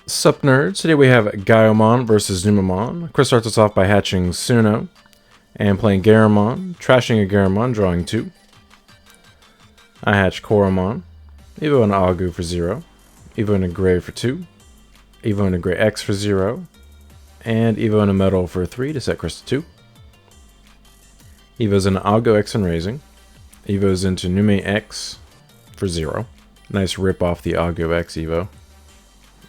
Sup nerds, today we have Gaiomon versus Numemon. Chris starts us off by hatching Suno and playing Gaiomon, trashing a Gaiomon, drawing 2. I hatch Koromon, Evo and Agu for 0, Evo and a Gray for 2, Evo and a Gray X for 0, and Evo and a Metal for 3 to set Chris to 2. Evo's an Agu X and Raising, Evo's into Nume X for 0. Nice rip off the Agu X Evo.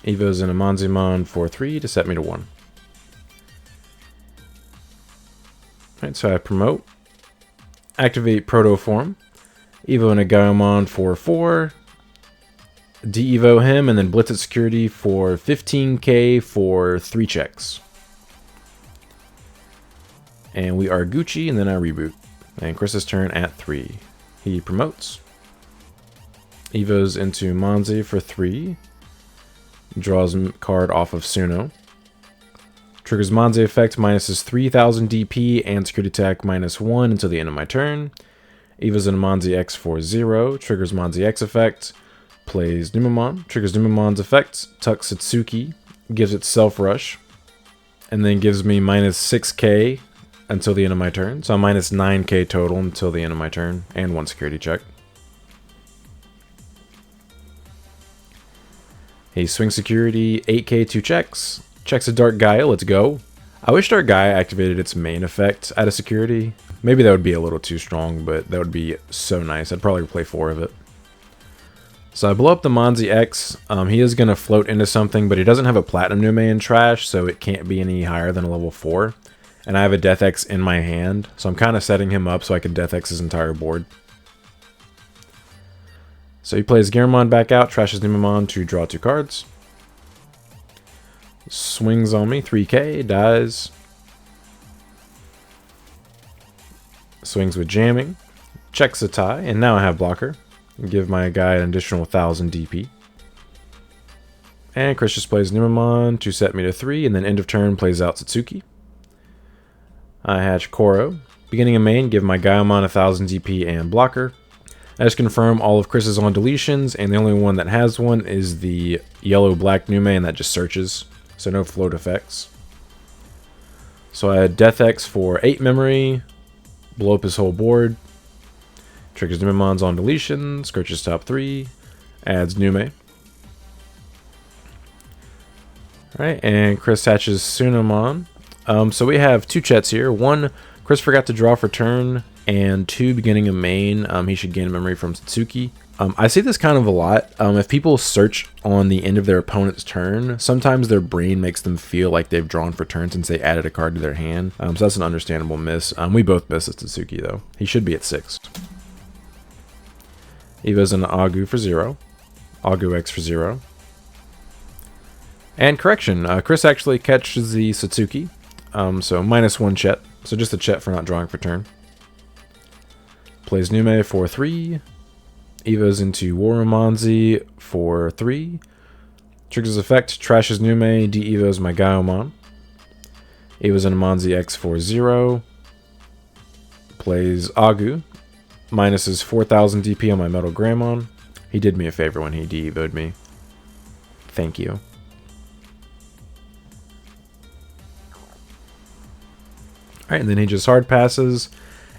Evo's in a Numemon for 3 to set me to 1. Alright, so I promote. Activate Proto Form. Evo in a Gaiomon for 4. De-Evo him and then Blitz at Security for 15k for 3 checks. And we are Gucci and then I reboot. And Chris's turn at 3. He promotes. Evo's into Monzi for 3. Draws a card off of Suno. Triggers Monzi effect, minuses 3000 DP and security attack -1 until the end of my turn. Evo's in Monzi X for 0. Triggers Monzi X effect. Plays Numemon. Triggers Numemon's effect. Tucks Satsuki. Gives it Self Rush. And then gives me -6k until the end of my turn. So I'm -9k total until the end of my turn. And 1 security check. He swings security, 8k, 2 checks. Checks a Dark Gaia, let's go. I wish Dark Gaia activated its main effect out of security. Maybe that would be a little too strong, but that would be so nice. I'd probably play 4 of it. So I blow up the Monzi X. He is going to float into something, but he doesn't have a Platinum Nume in trash, so it can't be any higher than a level 4. And I have a Death X in my hand, so I'm kind of setting him up so I can Death X his entire board. So he plays Gaiomon back out, trashes Numemon to draw 2 cards. Swings on me, 3k, dies. Swings with jamming. Checks a tie, and now I have blocker. Give my guy an additional 1000 DP. And Chris just plays Numemon to set me to 3, and then end of turn plays out Satsuki. I hatch Koro. Beginning of main, give my Gaiomon 1000 DP and blocker. I just confirm all of Chris's on deletions, and the only one that has one is the yellow-black Nume, and that just searches, so no float effects. So I had Death X for 8 memory, blow up his whole board, triggers Numemon's on deletion, scorches top 3, adds Nume. Alright, and Chris hatches Sunomon. So we have 2 chets here. 1, Chris forgot to draw for turn, and 2, beginning of main, he should gain memory from Satsuki. I see this kind of a lot. If people search on the end of their opponent's turn, sometimes their brain makes them feel like they've drawn for turn since they added a card to their hand. So that's an understandable miss. We both missed Satsuki though. He should be at 6. Evo's an Agu for 0. Agu X for 0. And correction, Chris actually catches the Satsuki. So -1 chet. So just a chet for not drawing for turn. Plays Nume for 3. Evo's into Waramonzi for 3. Triggers effect, trashes Nume, de-Evo's my Gaiomon. Evo's into Monzi X for 0. Plays Agu. Minuses 4000 DP on my Metal Greymon. He did me a favor when he de-Evo'd me. Thank you. Alright, and then he just hard passes,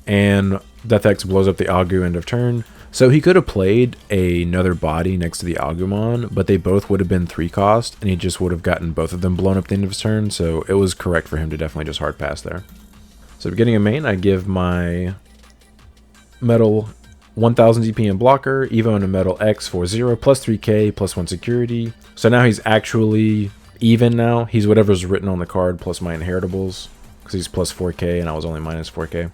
and Death X blows up the Agu end of turn. So he could have played another body next to the Agumon, but they both would have been 3 cost, and he just would have gotten both of them blown up at the end of his turn, so it was correct for him to definitely just hard pass there. So beginning of main, I give my Metal 1000 DP and blocker, Evo and a Metal X for 0, plus 3k, plus 1 security. So now he's actually even now. He's whatever's written on the card plus my inheritables, because he's plus 4k and I was only minus 4k.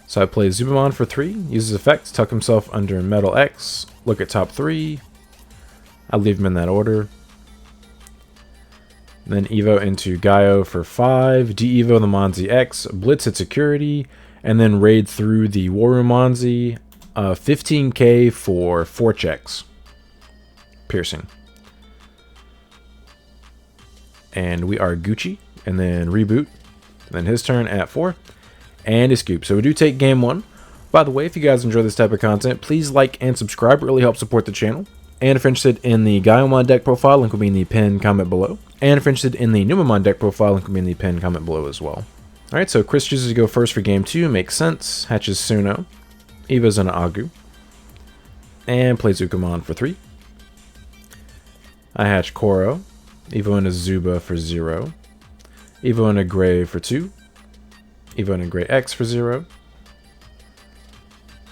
So I play Numemon for 3, uses effects, tuck himself under Metal X, look at top 3. I leave him in that order. Then Evo into Gaio for 5, de-Evo the Monzi X, blitz at security, and then raid through the Waramonzi, 15k for 4 checks. Piercing. And we are Gucci, and then reboot. And then his turn at 4. And a scoop. So we do take game 1. By the way, if you guys enjoy this type of content, please like and subscribe. It really helps support the channel. And if you're interested in the Gaiomon deck profile, link will be in the pinned comment below. And if you're interested in the Numemon deck profile, link will be in the pinned comment below as well. Alright, so Chris chooses to go first for game 2, makes sense. Hatches Suno. Evo's an Agu. And plays Ukamon for 3. I hatch Koro. Evo and a Zuba for 0. Evo and a Gray for 2. Evo and a Gray X for 0.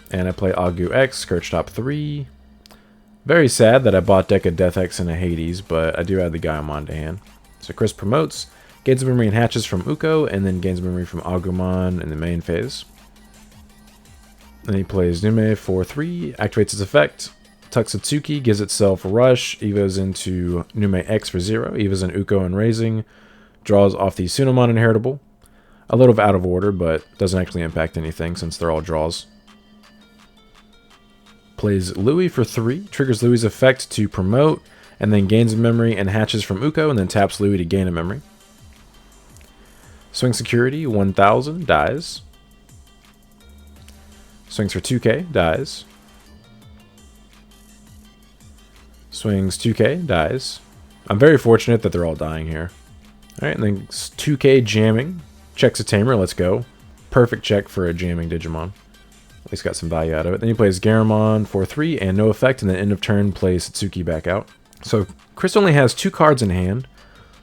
And I play Agu X, Scourge Top 3. Very sad that I bought deck a Death X and a Hades, but I do add the Gaiomon to hand. So Chris promotes, gains memory and hatches from Uko, and then gains memory from Agumon in the main phase. Then he plays Nume for 3, activates its effect. Tuxatsuki gives itself a rush, Evo's into Nume X for 0, Evo's in Uko and Raising, draws off the Sunomon Inheritable. A little out of order, but doesn't actually impact anything since they're all draws. Plays Louis for 3, triggers Louis' effect to promote, and then gains a memory and hatches from Uko, and then taps Louis to gain a memory. Swing Security, 1000, dies. Swings for 2k, dies. Swings 2k, dies. I'm very fortunate that they're all dying here. Alright, and then 2k jamming. Checks a Tamer, let's go. Perfect check for a jamming Digimon. At least got some value out of it. Then he plays Gaiomon for 3 and no effect, and then end of turn plays Satsuki back out. So Chris only has 2 cards in hand,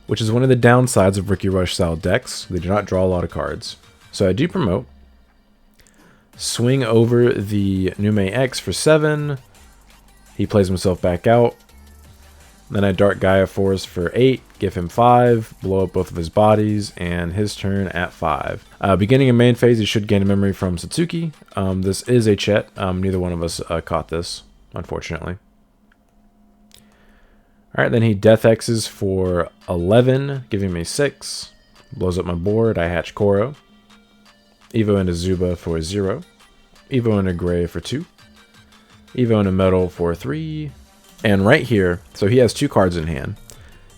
which is one of the downsides of Ricky Rush style decks. They do not draw a lot of cards. So I do promote. Swing over the Nume X for 7. He plays himself back out. Then I Dark Gaia Force for 8, give him 5, blow up both of his bodies, and his turn at 5. Beginning of main phase, he should gain a memory from Satsuki. This is a Chet. Neither one of us caught this, unfortunately. Alright, then he Death X's for 11, giving me 6. Blows up my board, I hatch Koro. Evo and a Zuba for 0. Evo and a Gray for 2. Evo and a Metal for 3. And right here, so he has 2 cards in hand.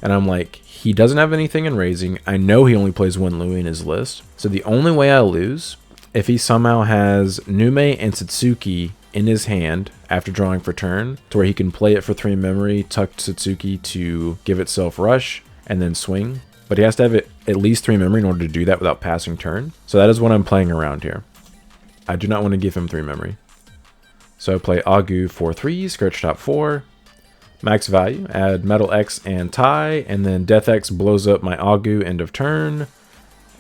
And I'm like, he doesn't have anything in Raising. I know he only plays 1 Louis in his list. So the only way I lose, if he somehow has Nume and Satsuki in his hand after drawing for turn, to where he can play it for 3 memory, tuck Satsuki to give itself rush, and then swing. But he has to have it at least 3 memory in order to do that without passing turn. So that is what I'm playing around here. I do not want to give him 3 memory. So I play Agu for 3, Scourge Top 4. Max value, add Metal X and tie, and then Death X blows up my Agu end of turn.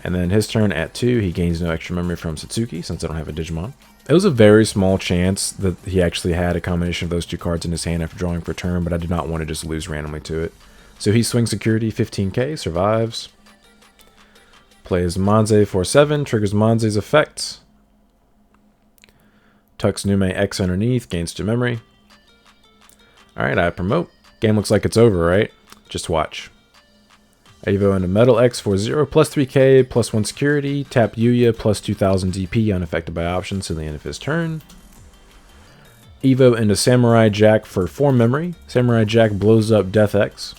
And then his turn at 2, he gains no extra memory from Satsuki since I don't have a Digimon. It was a very small chance that he actually had a combination of those 2 cards in his hand after drawing for turn, but I did not want to just lose randomly to it. So he swings Security 15k, survives. Plays Monze for 7, triggers Monze's effect. Tucks Nume X underneath, gains 2 memory. Alright, I promote. Game looks like it's over, right? Just watch. Evo and a Metal X for 0, plus 3k, plus 1 security. Tap Yuya, plus 2000 DP, unaffected by options till the end of his turn. Evo and a Samurai Jack for 4 memory. Samurai Jack blows up Death X.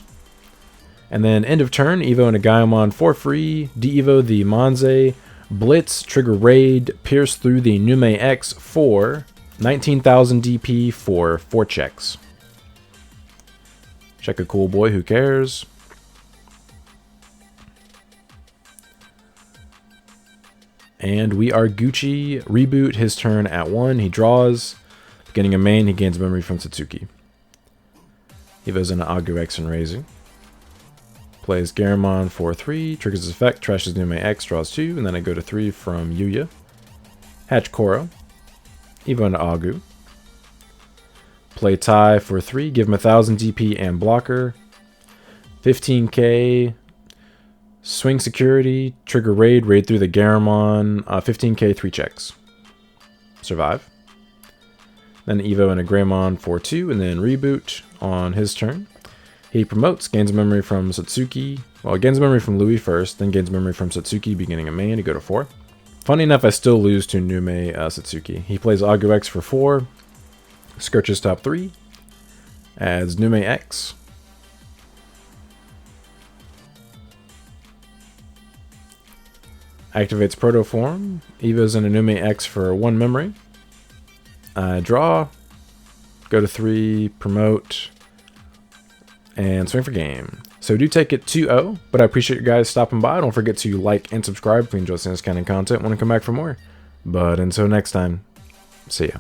And then end of turn, Evo and a Gaiomon for free. De-Evo the Monze. Blitz, trigger Raid, pierce through the Nume X for 19,000 DP for 4 checks. Check a cool boy, who cares? And we are Gucci. Reboot his turn at 1. He draws. Beginning of main, he gains memory from Satsuki. He goes into Agu X and Raising. Plays Gaiomon for 3. Triggers his effect. Trashes Nume X. Draws 2. And then I go to 3 from Yuya. Hatch Koro. Evo into Agu. Play tie for 3, give him 1000 DP and blocker. 15k, swing security, trigger raid, raid through the Gaiomon. 15k, 3 checks. Survive. Then Evo and a Greymon for 2, and then reboot on his turn. He promotes, gains memory from Satsuki. Well, gains memory from Louis first, then gains memory from Satsuki beginning of main to go to 4. Funny enough, I still lose to Nume Satsuki. He plays Agu X for 4. Scourges top 3. Adds Nume X. Activates Protoform. Evo's in a Nume X for 1 memory. Draw. Go to 3. Promote. and swing for game. So do take it 2-0, but I appreciate you guys stopping by. Don't forget to like and subscribe if you enjoy this kind of content. Want to come back for more. But until next time, see ya.